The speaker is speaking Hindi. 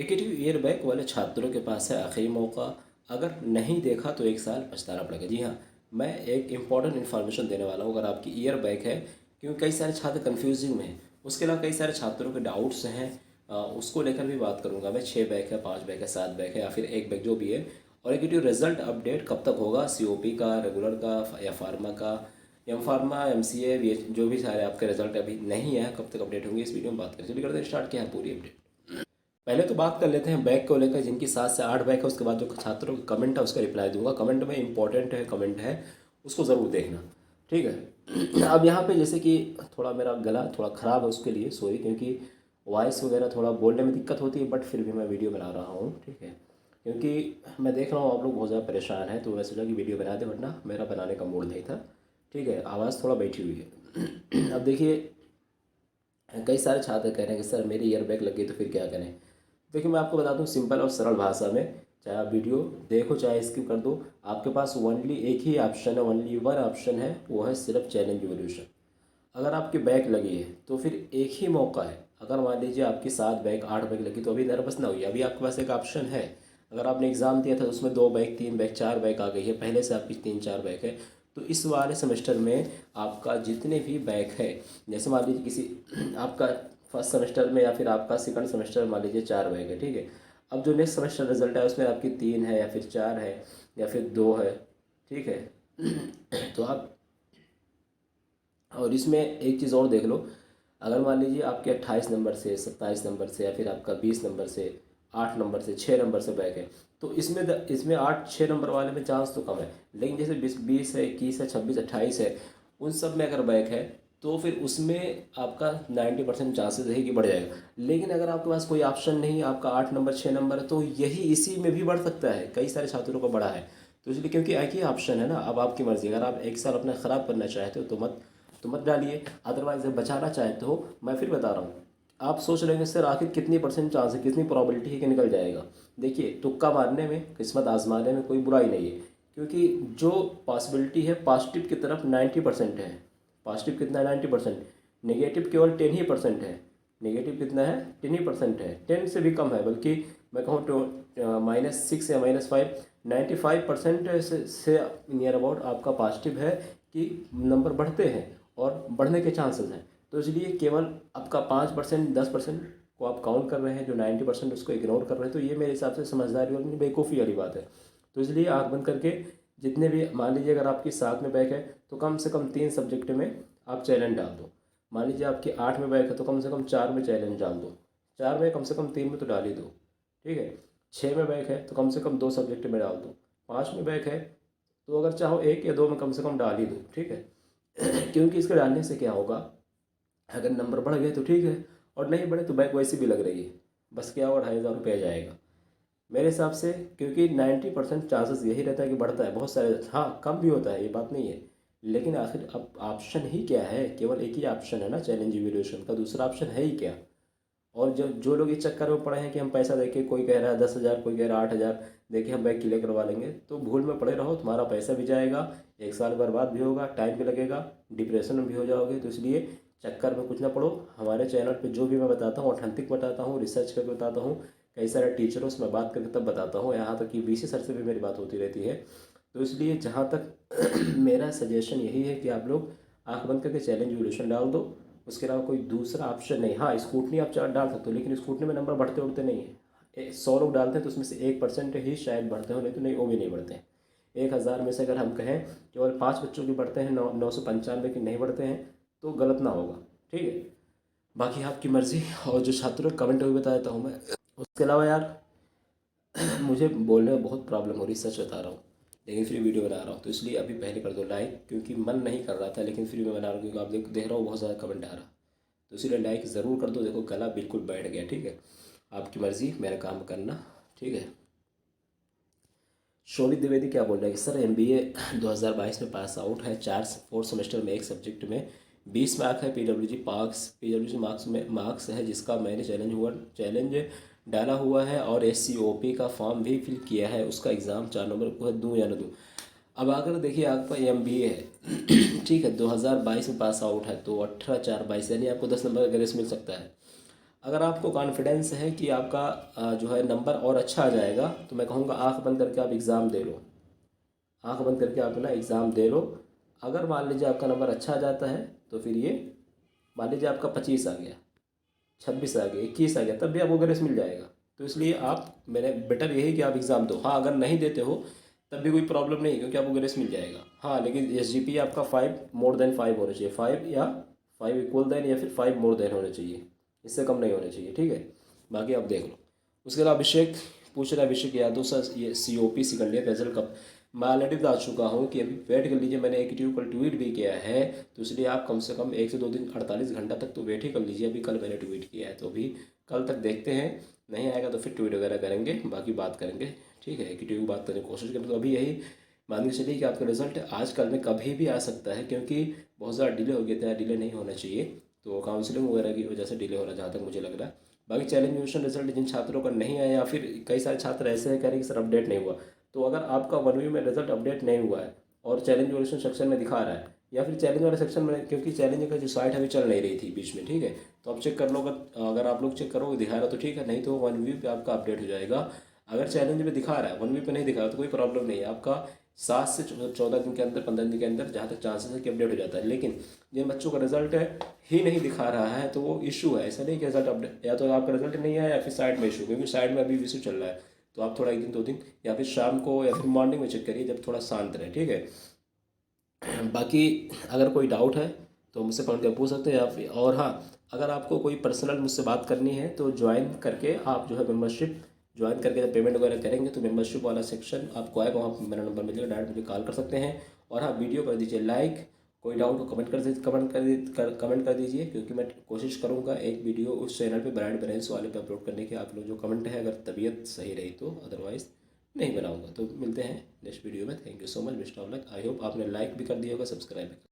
नेगेटिव ईयरबैग वाले छात्रों के पास है आखिरी मौका। अगर नहीं देखा तो 1 साल पछताना पड़ेगा। जी हाँ, मैं एक इम्पॉर्टेंट इन्फॉर्मेशन देने वाला हूँ। अगर आपकी ईयरबैग है, क्योंकि कई सारे छात्र कन्फ्यूजिंग में हैं, उसके अलावा कई सारे छात्रों के डाउट्स हैं, उसको लेकर भी बात करूँगा मैं। 6 बैग है, 5 बैग है, 7 बैग है, या फिर 1 बैग जो भी है। और नेगेटिव रिजल्ट अपडेट कब तक होगा, COP का, रेगुलर का, या फार्मा का, एम फार्मा, MCA, जो भी सारे आपके रिजल्ट अभी नहीं है, कब तक अपडेट होंगे, इस वीडियो में बात करें। चलिए करते हैं स्टार्ट, किया है पूरी अपडेट। पहले तो बात कर लेते हैं बैग को लेकर। जिनकी 7 से 8 बैग है, उसके बाद जो छात्रों का कमेंट है उसका रिप्लाई दूंगा। कमेंट में इंपॉर्टेंट है, कमेंट है, उसको ज़रूर देखना, ठीक है। अब यहाँ पे जैसे कि थोड़ा मेरा गला थोड़ा ख़राब है, उसके लिए सॉरी, क्योंकि वॉइस वगैरह थोड़ा बोलने में दिक्कत होती है, बट फिर भी मैं वीडियो बना रहा हूँ, ठीक है। क्योंकि मैं देख रहा हूँ आप लोग बहुत ज़्यादा परेशान हैं, तो मैं सोचा कि वीडियो बना दे, वरना मेरा बनाने का मूड नहीं था, ठीक है। आवाज़ थोड़ा बैठी हुई है। अब देखिए, कई सारे छात्र कह रहे हैं कि सर मेरी ईयरबैग लग गई तो फिर क्या करें। देखिए, मैं आपको बता दूं सिंपल और सरल भाषा में, चाहे आप वीडियो देखो चाहे स्किप कर दो, आपके पास ओनली एक ही ऑप्शन है, ओनली वन ऑप्शन है, वो है सिर्फ चैलेंज रिवॉल्यूशन। अगर आपकी बैग लगी है तो फिर एक ही मौका है। अगर मान लीजिए आपकी 7 बैग 8 बैग लगी, तो अभी नर्वस ना होइए, अभी आपके पास एक ऑप्शन है। अगर आपने एग्ज़ाम दिया था तो उसमें 2 बैग 3 बैग 4 बैग आ गई है, पहले से आपकी 3 4 बैग है, तो इस वाले सेमेस्टर में आपका जितने भी बैग है, जैसे मान लीजिए किसी आपका फर्स्ट सेमेस्टर में या फिर आपका सेकंड सेमेस्टर मान लीजिए 4 बैग है, ठीक है। अब जो नेक्स्ट सेमेस्टर रिजल्ट है उसमें आपकी 3 है या फिर 4 है या फिर 2 है, ठीक है। तो आप, और इसमें एक चीज़ और देख लो, अगर मान लीजिए आपके 28 नंबर से, 27 नंबर से, या फिर आपका 20 नंबर से, 8 नंबर से, 6 नंबर से बैक है, तो इसमें 8 6 नंबर वाले में चांस तो कम है। लेकिन जैसे 20 है, 21 है, 26 28 है, उन सब में अगर बैक है तो फिर उसमें आपका 90% चांसेस है कि बढ़ जाएगा। लेकिन अगर आपके पास कोई ऑप्शन नहीं, आपका 8 नंबर 6 नंबर है, तो यही इसी में भी बढ़ सकता है। कई सारे छात्रों को बढ़ा है, तो इसलिए क्योंकि एक ही ऑप्शन है ना, अब आपकी मर्ज़ी। अगर आप 1 साल अपना ख़राब करना चाहते हो तो मत डालिए। अदरवाइज़ अगर बचाना चाहते हो, मैं फिर बता रहा हूँ, आप सोच रहे हैं सर आखिर कितनी परसेंट चांस है, कितनी प्रोबेबिलिटी है कि निकल जाएगा। देखिए, तुक्का मारने में, किस्मत आजमाने में कोई बुराई नहीं है, क्योंकि जो पॉसिबिलिटी है पॉजिटिव की तरफ 90% है। पॉजिटिव कितना है, 90%। नेगेटिव केवल 10% है। नेगेटिव कितना है, 10% है, 10 से भी कम है, बल्कि मैं कहूँ तो -6 या -5, 95% से नियर अबाउट आपका पॉजिटिव है कि नंबर बढ़ते हैं और बढ़ने के चांसेस हैं। तो इसलिए केवल आपका 5% 10% को आप काउंट कर रहे हैं, जो 90% उसको इग्नोर कर रहे हैं, तो ये मेरे हिसाब से समझदारी और बेवकूफ़ी वाली बात है। तो इसलिए आँख बंद करके, जितने भी मान लीजिए अगर आपकी 7 में बैक है तो कम से कम 3 सब्जेक्ट में आप चैलेंज डाल दो। मान लीजिए आपकी 8 में बैक है तो कम से कम 4 में चैलेंज डाल दो। 4 में कम से कम 3 में तो डाल ही दो, ठीक है। 6 में बैक है तो कम से कम 2 सब्जेक्ट में डाल दो। 5 में बैक है तो अगर चाहो 1 या 2 में कम से कम डाल ही दो, ठीक है। क्योंकि इसके डालने से क्या होगा, अगर नंबर बढ़ गए तो ठीक है, और नहीं बढ़े तो बैक वैसे भी लग रही है, बस क्या हुआ, 2,500 रुपया जाएगा मेरे हिसाब से। क्योंकि 90% चांसेस यही रहता है कि बढ़ता है, बहुत सारे, हाँ कम भी होता है, ये बात नहीं है। लेकिन आखिर अब ऑप्शन ही क्या है, केवल एक ही ऑप्शन है ना चैलेंज इवोल्यूशन का, दूसरा ऑप्शन है ही क्या। और जो जो लोग इस चक्कर में पड़े हैं कि हम पैसा देके, कोई कह रहा है 10,000, कोई कह रहा है 8,000 देके हम बैग क्लियर करवा लेंगे, तो भूल में पड़े रहो, तुम्हारा पैसा भी जाएगा, 1 साल बर्बाद भी होगा, टाइम भी लगेगा, डिप्रेशन में भी हो जाओगे। तो इसलिए चक्कर में कुछ ना पड़ो। हमारे चैनल पे जो भी मैं बताता हूँ ऑथेंटिक बताता हूँ, रिसर्च करके बताता हूँ, कई सारे टीचरों से मैं बात करके तब बताता हूँ, यहाँ तक कि VC सर से भी मेरी बात होती रहती है। तो इसलिए जहाँ तक मेरा सजेशन यही है कि आप लोग आँख बंद करके चैलेंज इवोल्यूशन डाल दो। उसके अलावा कोई दूसरा ऑप्शन नहीं। हाँ, स्कूटनी आप चार डाल सकते हो, लेकिन स्कूटनी में नंबर बढ़ते उड़ते नहीं है। 100 लोग डालते हैं तो उसमें से 1% ही शायद बढ़ते हो, नहीं तो नहीं, वो भी नहीं बढ़ते हैं। 1,000 में से अगर हम कहें केवल 5 बच्चों की बढ़ते हैं, 995 की नहीं बढ़ते हैं, तो गलत ना होगा, ठीक है। बाकी आपकी मर्ज़ी। और जो छात्रों कमेंट भी बता देता हूँ मैं। उसके अलावा यार, मुझे बोलने में बहुत प्रॉब्लम हो रही, सच बता रहा हूँ, लेकिन फिर वीडियो बना रहा हूँ, तो इसलिए अभी पहले कर दो लाइक, क्योंकि मन नहीं कर रहा था, लेकिन फिर मैं बना रहा हूँ क्योंकि आप देख रहा हूँ बहुत ज़्यादा कमेंट आ रहा। तो इसीलिए लाइक ज़रूर कर दो। देखो गला बिल्कुल बैठ गया, ठीक है। आपकी मर्ज़ी, मेरा काम करना, ठीक है। शोभित द्विवेदी क्या बोल रहे हैं कि सर MBA 2022 में पास आउट है, 4 4 सेमेस्टर में, एक सब्जेक्ट में 20 मार्क है, PWG मार्क्स में मार्क्स है, जिसका मैंने चैलेंज डाला हुआ है, और SCOP का फॉर्म भी फिल किया है, उसका एग्ज़ाम 4 नवंबर को है, दूँ या न दूँ। अब अगर देखिए आपका MBA है ठीक है, 2022 में पास आउट है, तो 18 4 22 यानी आपको 10 नंबर का ग्रेस मिल सकता है। अगर आपको कॉन्फिडेंस है कि आपका जो है नंबर और अच्छा आ जाएगा, तो मैं कहूँगा आँख बंद करके आप एग्ज़ाम दे लो। आँख बंद करके आप ना एग्ज़ाम दे लो। अगर मान लीजिए आपका नंबर अच्छा आ जाता है तो फिर ये, मान लीजिए आपका 25 आ गया, 26 आ गया, 21 आ गया, तब भी आपको ग्रेस मिल जाएगा। तो इसलिए आप, मैंने बेटर यही कि आप एग्ज़ाम दो। हाँ, अगर नहीं देते हो तब भी कोई प्रॉब्लम नहीं, क्योंकि आपको ग्रेस मिल जाएगा। हाँ, लेकिन एसजीपीए आपका 5 मोर देन 5 होना चाहिए, 5 या 5 इक्वल देन या फिर 5 मोर देन होना चाहिए, इससे कम नहीं होना चाहिए, ठीक है। बाकी आप देख लो। उसके बाद अभिषेक पूछ रहा है, अभिषेक यादव सर ये COP सेकंड ईयर रिजल्ट कब। मैं ऑलरेडी बता चुका हूँ कि अभी वेट कर लीजिए, मैंने एक यूट्यूब पर ट्वीट भी किया है, तो इसलिए आप कम से कम 1 से 2 दिन 48 घंटा तक तो वेट ही कर लीजिए। अभी कल मैंने ट्वीट किया है, तो अभी कल तक देखते हैं, नहीं आएगा तो फिर ट्वीट वगैरह करेंगे, बाकी बात करेंगे, ठीक है। कि बात करने की कोशिश करें, तो अभी यही मान के चलिए कि आपका रिजल्ट आज कल में कभी भी आ सकता है, क्योंकि बहुत ज़्यादा डिले हो गया था, डिले नहीं होना चाहिए, तो काउंसलिंग वगैरह की वजह से डिले हो रहा है, जहाँ तक मुझे लग रहा है। बाकी चैलेंज न्यूशन रिजल्ट जिन छात्रों का नहीं आया, या फिर कई सारे छात्र ऐसे हैं कह रहे हैं कि सर अपडेट नहीं हुआ, तो अगर आपका 1 वीक में रिजल्ट अपडेट नहीं हुआ है और चैलेंज न्यूशन सेक्शन में दिखा रहा है, या फिर चैलेंज वाले सेक्शन में, क्योंकि चैलेंज का जो साइट अभी चल नहीं रही थी बीच में, ठीक है, तो आप चेक कर लो। अगर आप लोग चेक करोगे दिखा रहा तो ठीक है, नहीं तो 1 वीक पे आपका अपडेट हो जाएगा। अगर चैलेंज में दिखा रहा है, 1 वीक पे नहीं दिखा रहा तो कोई प्रॉब्लम नहीं है, आपका 7 से 14 दिन के अंदर, 15 दिन के अंदर जहाँ तक चांसेस है कि अपडेट हो जाता है। लेकिन जिन बच्चों का रिजल्ट है ही नहीं दिखा रहा है, तो वो इशू है। ऐसा नहीं कि रिजल्ट अपडेट, या तो आपका रिजल्ट नहीं आया या फिर साइड में इशू, क्योंकि साइड में अभी इशू चल रहा है। तो आप थोड़ा 1 दिन 2 दिन या फिर शाम को या फिर मॉर्निंग में चेक करिए, जब थोड़ा शांत रहे, ठीक है। बाकी अगर कोई डाउट है तो मुझसे कमेंट कर पूछ सकते हैं, या फिर, और हाँ, अगर आपको कोई पर्सनल मुझसे बात करनी है तो ज्वाइन करके आप जो है मेंबरशिप ज्वाइन करके जब पेमेंट वगैरह करेंगे तो मेंबरशिप वाला सेक्शन आपको आएगा, वहाँ पर मेरा नंबर मिलेगा, डायरेक्ट मुझे कॉल कर सकते हैं। और हाँ, वीडियो कर दीजिए लाइक, कोई डाउट हो कमेंट कर दीजिए, क्योंकि मैं कोशिश करूँगा एक वीडियो उस चैनल पे ब्रांड ब्रांड्स वाले पे अपलोड करने की। आप लोग जो कमेंट है, अगर तबीयत सही रही तो, अदरवाइज़ नहीं बनाऊंगा। तो मिलते हैं नेक्स्ट वीडियो में। Thank you so much, best of luck. I hope आपने लाइक भी कर दिया होगा, सब्सक्राइब भी।